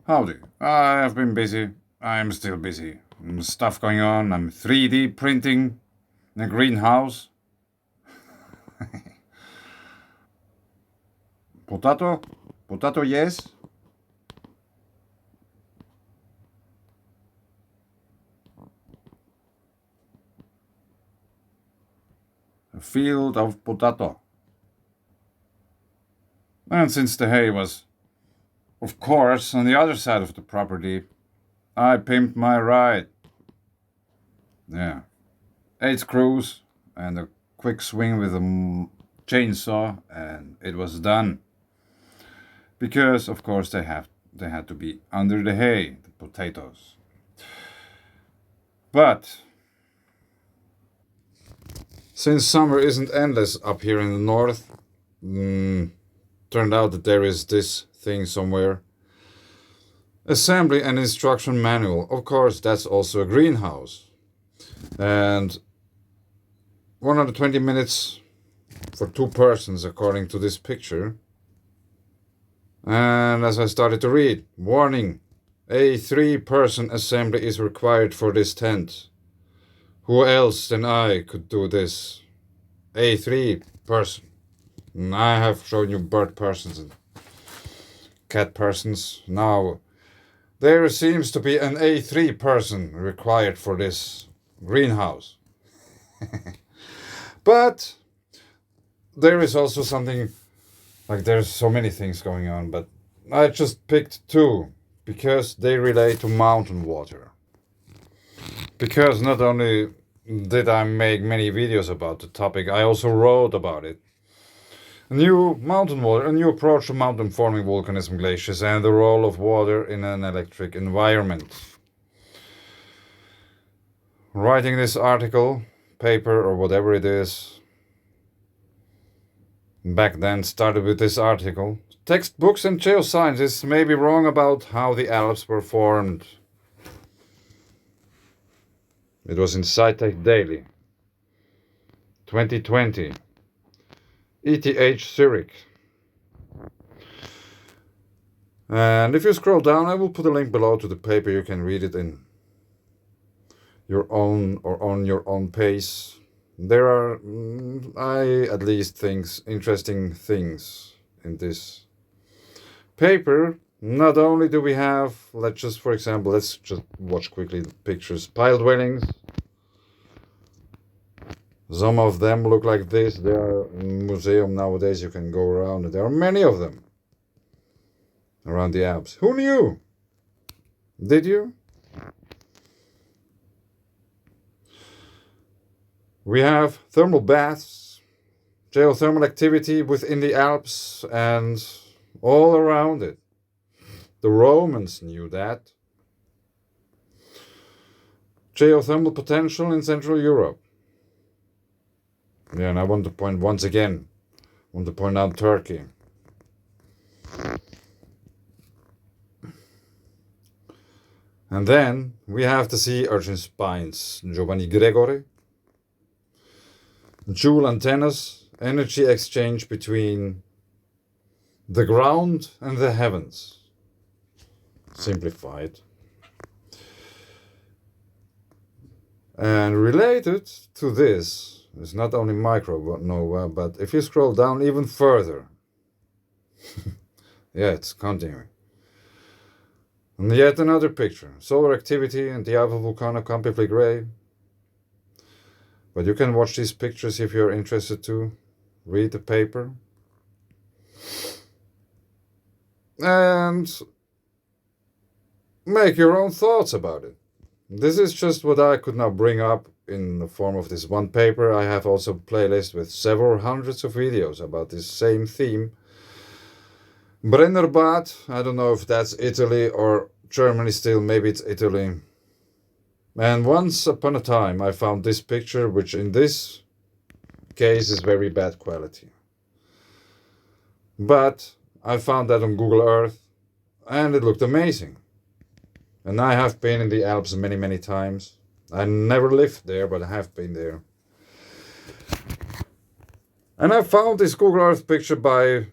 Howdy. I have been busy. I'm still busy. Stuff going on. I'm 3D printing in a greenhouse. Potato? Potato, yes? A field of potato. And since the hay was, of course, on the other side of the property, I pimped my ride. Yeah. 8 screws and a quick swing with a chainsaw, and it was done. Because, of course, they had to be under the hay, the potatoes. But since summer isn't endless up here in the north, turned out that there is this thing somewhere. Assembly and instruction manual. Of course, that's also a greenhouse. And 120 minutes for 2 persons, according to this picture. And as I started to read, warning, a 3-person assembly is required for this tent. Who else than I could do this? A 3-person. I have shown you bird persons and cat persons. Now, there seems to be an A3-person required for this greenhouse. But there is also something, like there's so many things going on, but I just picked 2 because they relate to mountain water. Because not only did I make many videos about the topic, I also wrote about it. A new mountain water, a new approach to mountain forming volcanism glaciers and the role of water in an electric environment. Writing this article, paper or whatever it is, back then started with this article. Textbooks and geosciences may be wrong about how the Alps were formed. It was in SciTech Daily, 2020, ETH Zurich. And if you scroll down, I will put a link below to the paper. You can read it in your own or on your own pace. There are, I at least think, interesting things in this paper. Not only do we have, let's just watch quickly the pictures. Pile dwellings. Some of them look like this. They are in a museum nowadays. You can go around. There are many of them around the Alps. Who knew? Did you? We have thermal baths, geothermal activity within the Alps and all around it. The Romans knew that. Geothermal potential in Central Europe. Yeah, and I want to point out Turkey. And then we have the sea urchin spines, Giovanni Gregori. Joule antennas, energy exchange between the ground and the heavens. Simplified. And related to this is not only micronova, but if you scroll down even further, yeah, it's continuing. And yet another picture, solar activity and the Eiffel volcano completely gray. But you can watch these pictures if you're interested to read the paper. And make your own thoughts about it. This is just what I could now bring up in the form of this one paper. I have also a playlist with several hundreds of videos about this same theme. Brennerbad, I don't know if that's Italy or Germany still, maybe it's Italy. And once upon a time I found this picture, which in this case is very bad quality. But I found that on Google Earth and it looked amazing. And I have been in the Alps many, many times. I never lived there, but I have been there. And I found this Google Earth picture by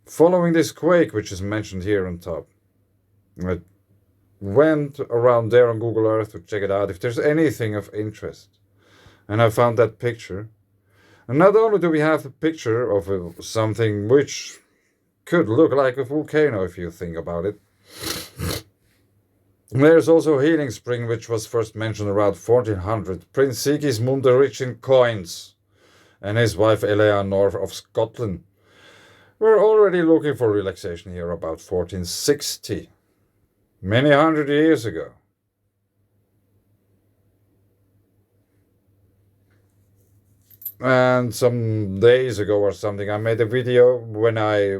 following this quake, which is mentioned here on top. I went around there on Google Earth to check it out if there's anything of interest. And I found that picture. And not only do we have a picture of something which could look like a volcano if you think about it, there's also a healing spring which was first mentioned around 1400. Prince Sigismund the Rich in coins and his wife Eleanor of Scotland were already looking for relaxation here about 1460, many hundred years ago. And some days ago or something, I made a video when I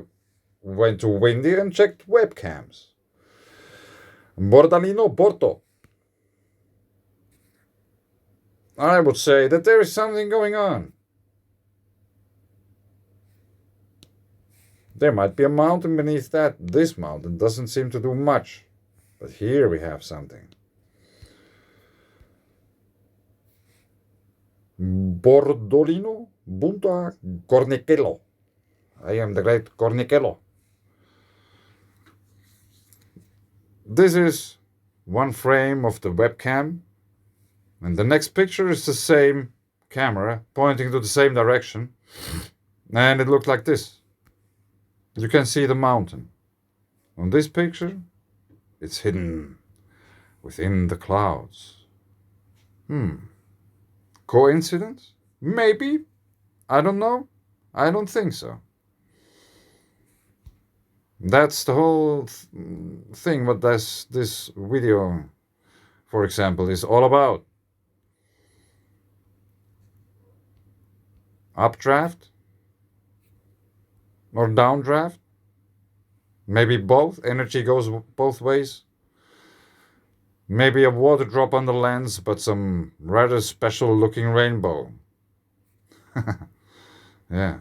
went to Windy and checked webcams. Bordalino Porto. I would say that there is something going on. There might be a mountain beneath that. This mountain doesn't seem to do much. But here we have something. Bordolino Bunta Cornichello. I am the great Cornichello. This is one frame of the webcam, and the next picture is the same camera pointing to the same direction, and it looked like this. You can see the mountain. On this picture, it's hidden within the clouds. Coincidence? Maybe. I don't know. I don't think so. That's the whole thing what this video, for example, is all about. Updraft or downdraft? Maybe both. Energy goes both ways. Maybe a water drop on the lens, but some rather special looking rainbow. Yeah.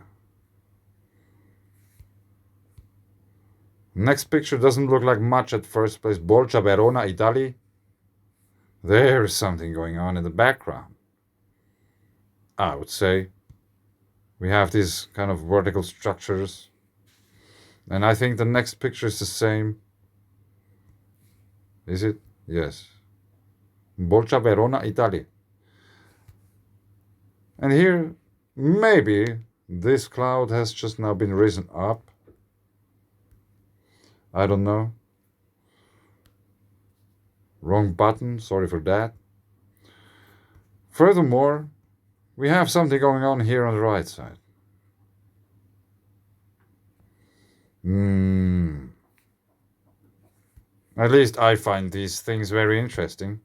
Next picture doesn't look like much at first place. Bolgia, Verona, Italy. There is something going on in the background. I would say we have these kind of vertical structures. And I think the next picture is the same. Is it? Yes. Bolgia, Verona, Italy. And here, maybe this cloud has just now been risen up. I don't know. Wrong button, sorry for that. Furthermore, we have something going on here on the right side. At least I find these things very interesting.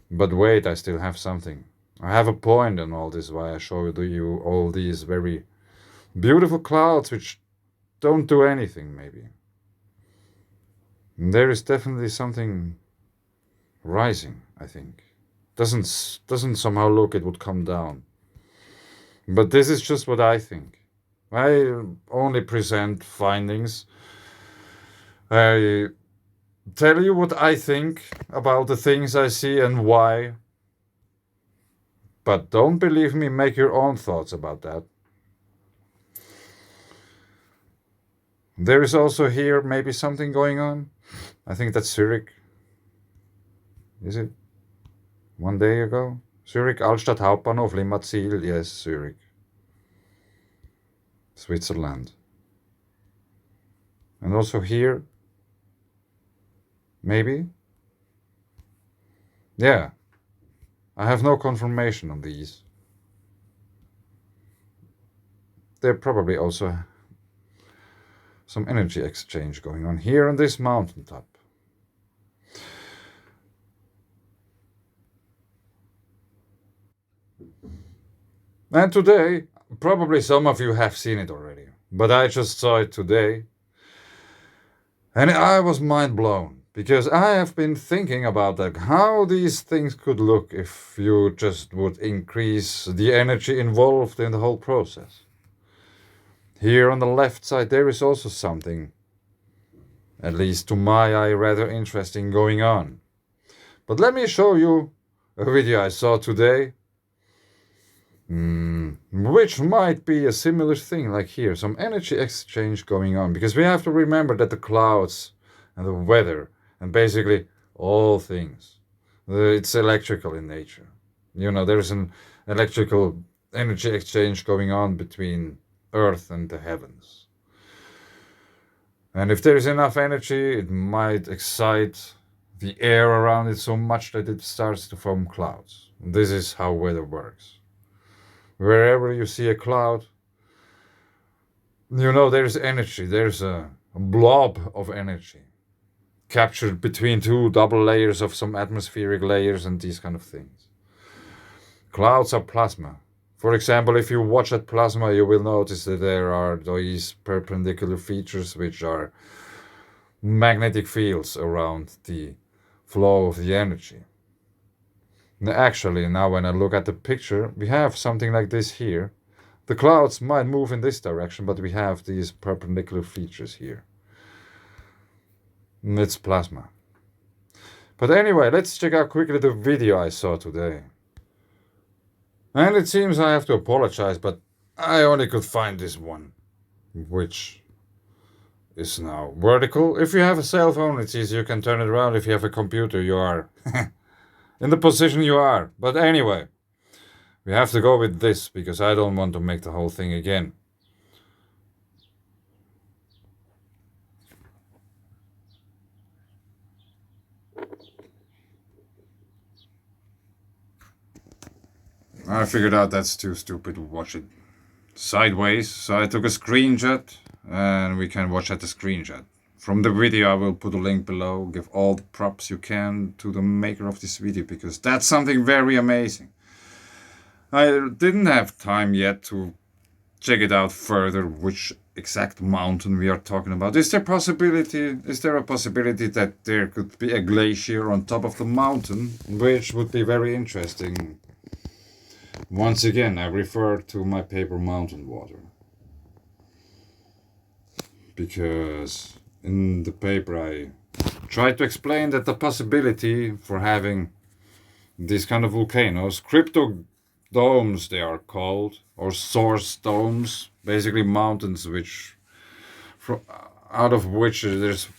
But wait, I still have something. I have a point in all this, why I showed you all these very beautiful clouds which don't do anything, maybe. There is definitely something rising, I think. Doesn't somehow look it would come down. But this is just what I think. I only present findings. I tell you what I think about the things I see and why. But don't believe me, make your own thoughts about that. There is also here maybe something going on. I think that's Zurich. Is it? One day ago? Zurich, Altstadt Hauptbahnhof, Limmatzil. Yes, Zurich. Switzerland. And also here. Maybe? Yeah. I have no confirmation on these. There probably also some energy exchange going on here on this mountaintop. And today, probably some of you have seen it already, but I just saw it today. And I was mind blown, because I have been thinking about that, how these things could look if you just would increase the energy involved in the whole process. Here on the left side, there is also something, at least to my eye, rather interesting going on. But let me show you a video I saw today, which might be a similar thing like here, some energy exchange going on, because we have to remember that the clouds and the weather, and basically all things. It's electrical in nature. There's an electrical energy exchange going on between Earth and the heavens. And if there is enough energy, it might excite the air around it so much that it starts to form clouds. This is how weather works. Wherever you see a cloud, there's energy, there's a blob of energy captured between two double layers of some atmospheric layers and these kind of things. Clouds are plasma. For example, if you watch at plasma, you will notice that there are these perpendicular features which are magnetic fields around the flow of the energy. Actually, now when I look at the picture, we have something like this here. The clouds might move in this direction, but we have these perpendicular features here. It's plasma. But anyway, let's check out quickly the video I saw today. And it seems I have to apologize, but I only could find this one, which is now vertical. If you have a cell phone, it's easy, you can turn it around. If you have a computer, you are in the position you are. But anyway, we have to go with this because I don't want to make the whole thing again. I figured out that's too stupid to watch it sideways, so I took a screenshot and we can watch at the screenshot. From the video I will put a link below, give all the props you can to the maker of this video because that's something very amazing. I didn't have time yet to check it out further, which exact mountain we are talking about. Is there a possibility that there could be a glacier on top of the mountain, which would be very interesting? Once again, I refer to my paper Mountainwater. Because in the paper I tried to explain that the possibility for having these kind of volcanoes, cryptodomes they are called, or source domes, basically mountains out of which there's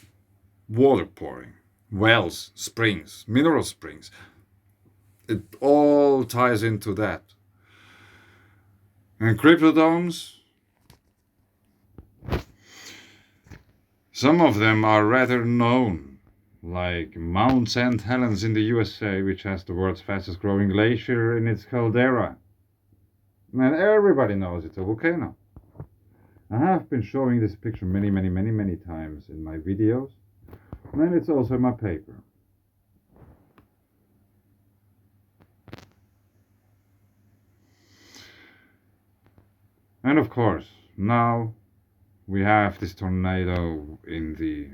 water pouring, wells, springs, mineral springs. It all ties into that. And cryptodomes, some of them are rather known, like Mount St. Helens in the USA, which has the world's fastest growing glacier in its caldera. And everybody knows it's a volcano. I have been showing this picture many times in my videos, and it's also in my paper. And of course, now we have this tornado in the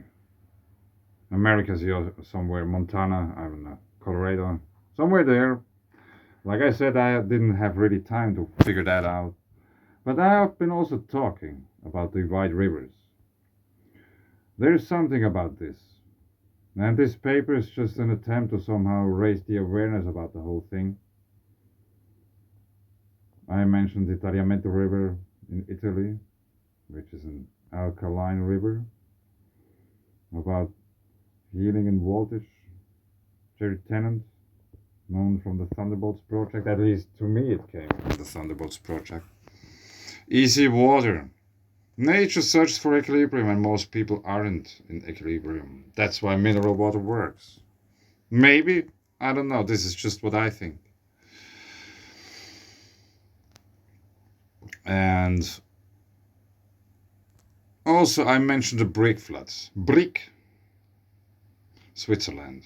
Americas here, somewhere, Montana, I don't know, Colorado, somewhere there. Like I said, I didn't have really time to figure that out. But I have been also talking about the wide rivers. There's something about this. And this paper is just an attempt to somehow raise the awareness about the whole thing. I mentioned the Tagliamento River in Italy, which is an alkaline river, about healing and voltage. Jerry Tennant, known from the Thunderbolts project, at least to me it came from the Thunderbolts project. Easy water. Nature searches for equilibrium and most people aren't in equilibrium. That's why mineral water works. Maybe, I don't know, this is just what I think. And also I mentioned the brick floods. Brick, Switzerland.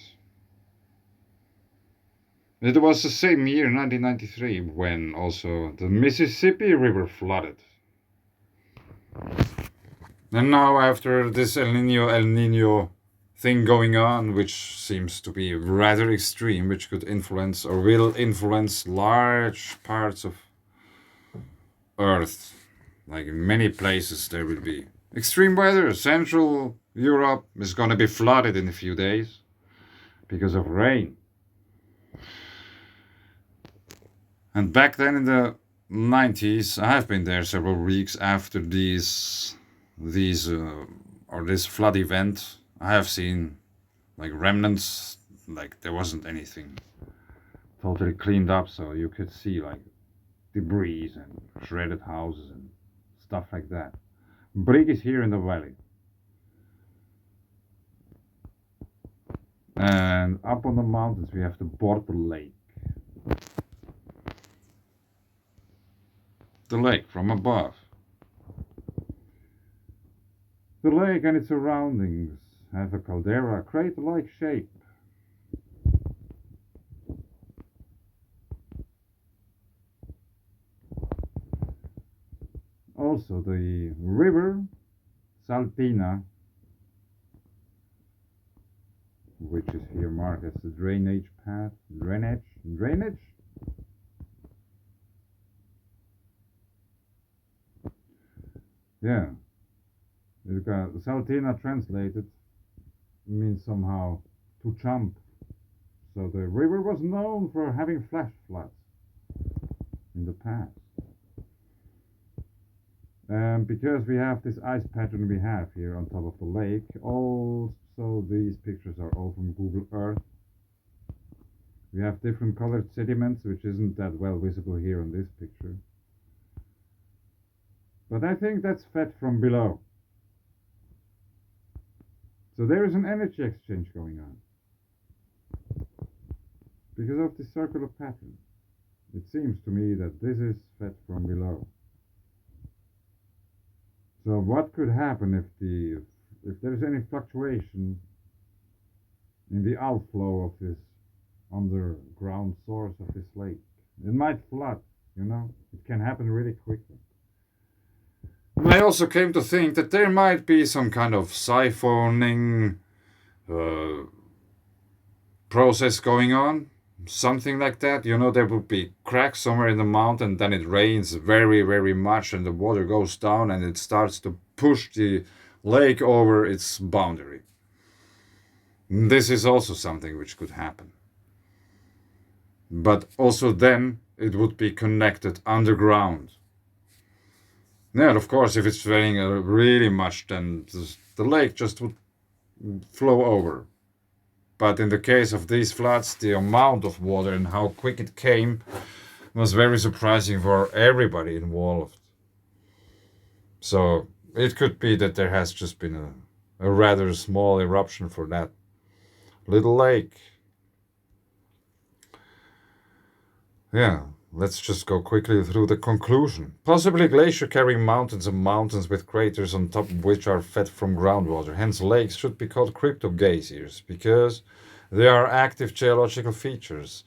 It was the same year, 1993, when also the Mississippi River flooded. And now after this El Nino thing going on, which seems to be rather extreme, which could influence or will influence large parts of Earth, like in many places there will be extreme weather. Central Europe is going to be flooded in a few days because of rain. And back then in the 90s, I have been there several weeks after this flood event. I have seen like remnants, like there wasn't anything totally cleaned up, so you could see like debris and shredded houses and stuff like that. Brig is here in the valley. And up on the mountains we have the Border Lake. The lake from above. The lake and its surroundings have a caldera, crater-like shape. Also the river Saltina, which is here marked as the drainage path, drainage? Yeah. Saltina translated means somehow to jump. So the river was known for having flash floods in the past. And because we have this ice pattern we have here on top of the lake, also these pictures are all from Google Earth. We have different colored sediments, which isn't that well visible here on this picture. But I think that's fed from below. So there is an energy exchange going on. Because of this circular pattern, it seems to me that this is fed from below. So what could happen if there is any fluctuation in the outflow of this underground source of this lake? It might flood, you know? It can happen really quickly. And I also came to think that there might be some kind of siphoning process going on. Something like that. You know, there would be cracks somewhere in the mountain, then it rains very, very much and the water goes down and it starts to push the lake over its boundary. This is also something which could happen. But also then it would be connected underground. Yeah, of course, if it's raining really much, then the lake just would flow over. But in the case of these floods, the amount of water and how quick it came was very surprising for everybody involved. So it could be that there has just been a rather small eruption for that little lake. Yeah, let's just go quickly through the conclusion. Possibly glacier carrying mountains and mountains with craters on top of which are fed from groundwater. Hence lakes should be called cryptogeysers because they are active geological features.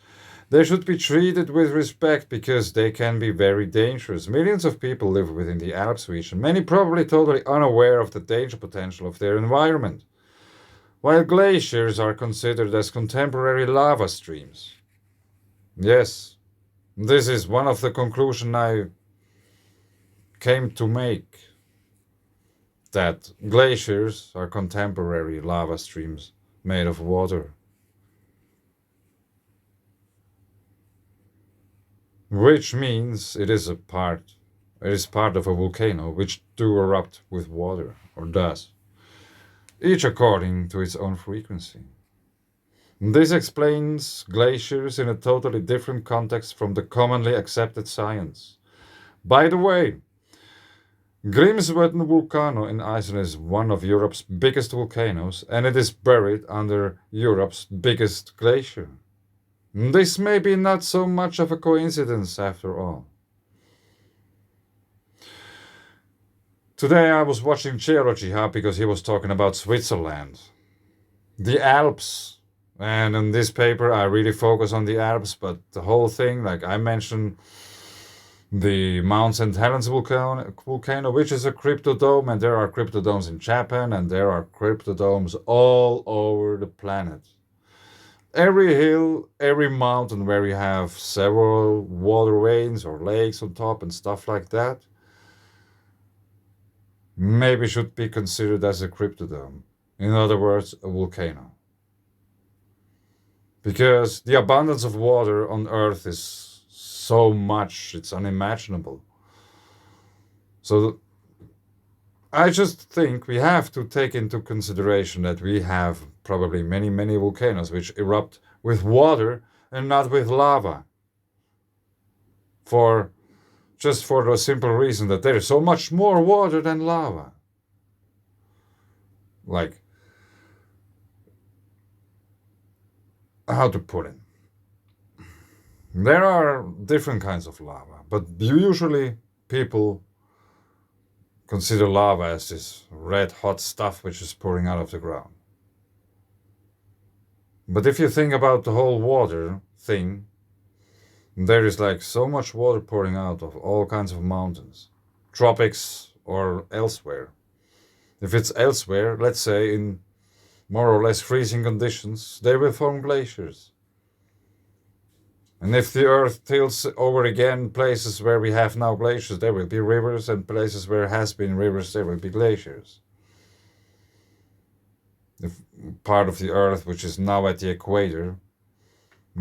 They should be treated with respect because they can be very dangerous. Millions of people live within the Alps region, many probably totally unaware of the danger potential of their environment. While glaciers are considered as contemporary lava streams. Yes, this is one of the conclusions I came to make, that glaciers are contemporary lava streams made of water. Which means it is part of a volcano which do erupt with water, or does, each according to its own frequency. This explains glaciers in a totally different context from the commonly accepted science. By the way, Grímsvötn volcano in Iceland is one of Europe's biggest volcanoes, and it is buried under Europe's biggest glacier. This may be not so much of a coincidence after all. Today I was watching Geology Hub because he was talking about Switzerland. The Alps. And in this paper I really focus on the Alps, but the whole thing, like I mentioned, the Mount St. Helens volcano, which is a cryptodome, and there are cryptodomes in Japan, and there are cryptodomes all over the planet. Every hill, every mountain where you have several water veins or lakes on top and stuff like that, maybe should be considered as a cryptodome. In other words, a volcano. Because the abundance of water on Earth is so much, it's unimaginable. So I just think we have to take into consideration that we have probably many, many volcanoes which erupt with water and not with lava. For just for the simple reason that there is so much more water than lava. Like, how to put it? There are different kinds of lava, but usually people consider lava as this red hot stuff which is pouring out of the ground. But if you think about the whole water thing, there is like so much water pouring out of all kinds of mountains, tropics or elsewhere. If it's elsewhere, let's say in more or less freezing conditions, they will form glaciers. And if the earth tilts over again places where we have now glaciers, there will be rivers, and places where has been rivers, there will be glaciers. If part of the earth which is now at the equator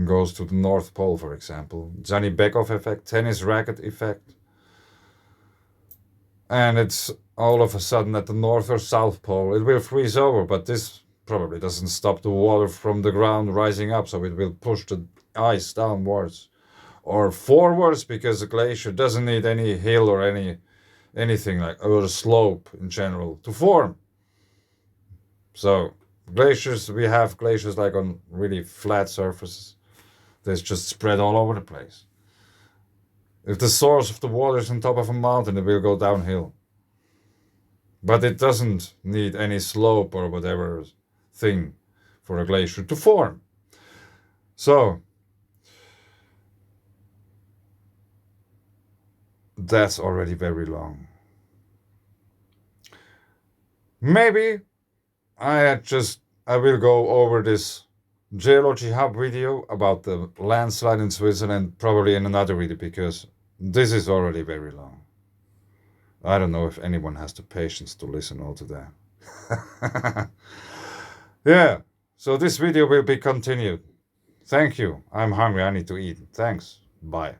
goes to the North Pole, for example, Johnny Beckhoff effect, tennis racket effect, and it's all of a sudden at the North or South Pole, it will freeze over, but this probably doesn't stop the water from the ground rising up, so it will push the ice downwards or forwards, because a glacier doesn't need any hill or anything like, or a slope in general to form. So glaciers, we have glaciers like on really flat surfaces. They just spread all over the place. If the source of the water is on top of a mountain, it will go downhill. But it doesn't need any slope or whatever thing for a glacier to form. So that's already very long. Maybe I will go over this Geology Hub video about the landslide in Switzerland probably in another video, because this is already very long. I don't know if anyone has the patience to listen all to that. Yeah, so this video will be continued. Thank you. I'm hungry. I need to eat. Thanks. Bye.